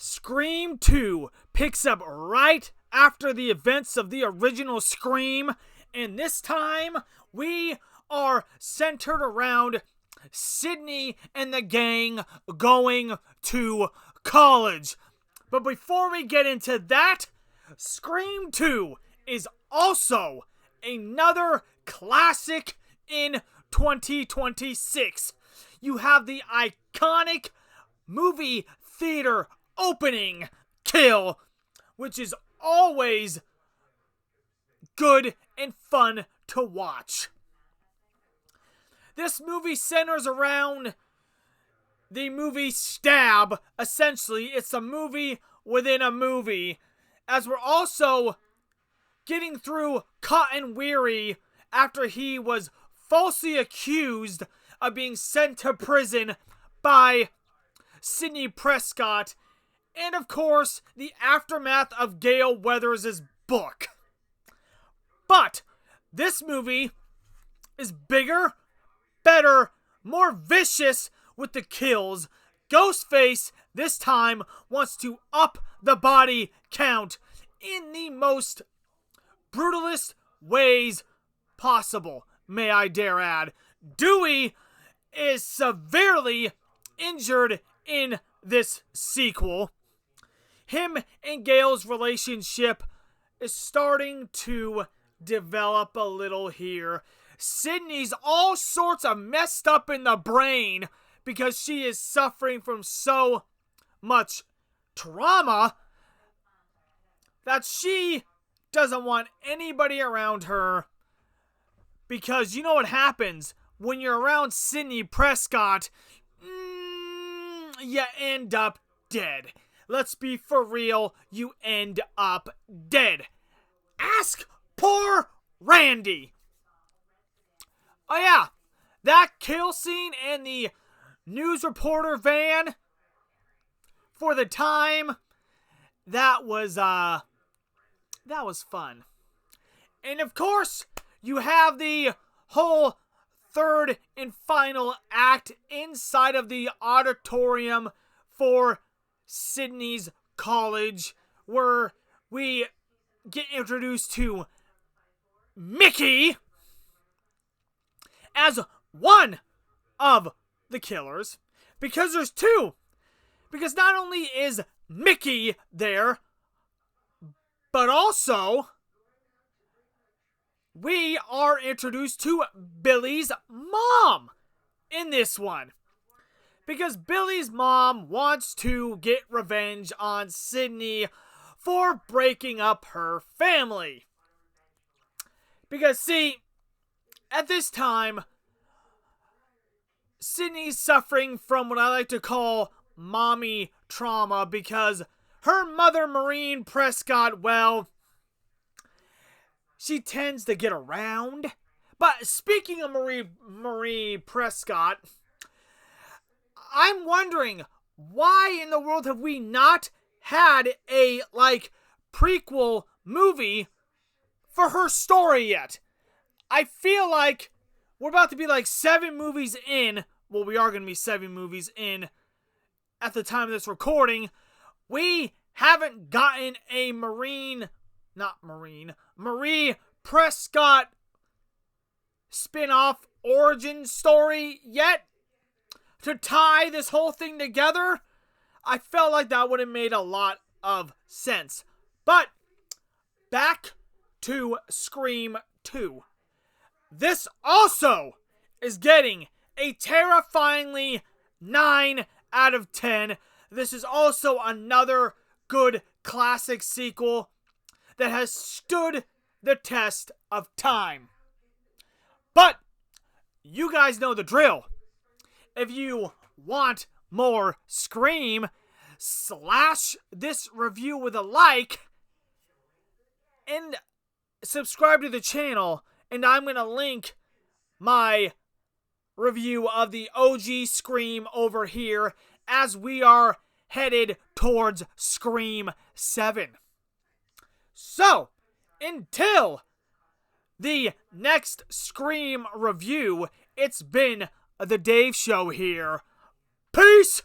Scream 2 picks up right after the events of the original Scream, and this time we are centered around Sydney and the gang going to college. But before we get into that, Scream 2 is also another classic in 2026. You have the iconic movie theater opening kill, which is always good and fun to watch. This movie centers around the movie Stab. Essentially, it's a movie within a movie, as we're also getting through Cotton Weary after he was falsely accused of being sent to prison by Sidney Prescott, and of course, the aftermath of Gale Weathers' book. But this movie is bigger, better, more vicious with the kills. Ghostface, this time, wants to up the body count in the most brutalist ways possible, may I dare add. Dewey is severely injured in this sequel. Him and Gale's relationship is starting to develop a little here. Sydney's all sorts of messed up in the brain because she is suffering from so much trauma that she doesn't want anybody around her, because you know what happens when you're around Sidney Prescott. You end up dead. Let's be for real, you end up dead. Ask poor Randy. Oh yeah, that kill scene and the news reporter van, for the time, that was fun. And of course, you have the whole third and final act inside of the auditorium for Sydney's college, where we get introduced to Mickey as one of the killers, because there's two. Because not only is Mickey there, but also we are introduced to Billy's mom in this one. Because Billy's mom wants to get revenge on Sydney for breaking up her family. Because, see, at this time, Sydney's suffering from what I like to call mommy trauma, because her mother, Maureen Prescott, well, she tends to get around. But speaking of Marie Prescott, I'm wondering, why in the world have we not had a, prequel movie for her story yet? I feel like we're about to be 7 movies in. Well, we are going to be 7 movies in at the time of this recording. We haven't gotten a Marie Prescott spin-off origin story yet to tie this whole thing together. I felt like that would have made a lot of sense. But back to Scream 2. This also is getting a terrifyingly 9 out of 10. This is also another good classic sequel that has stood the test of time. But you guys know the drill. If you want more Scream, slash this review with a like and subscribe to the channel, and I'm going to link my review of the OG Scream over here as we are headed towards Scream 7. So, until the next Scream review, it's been the Dave Show here. Peace!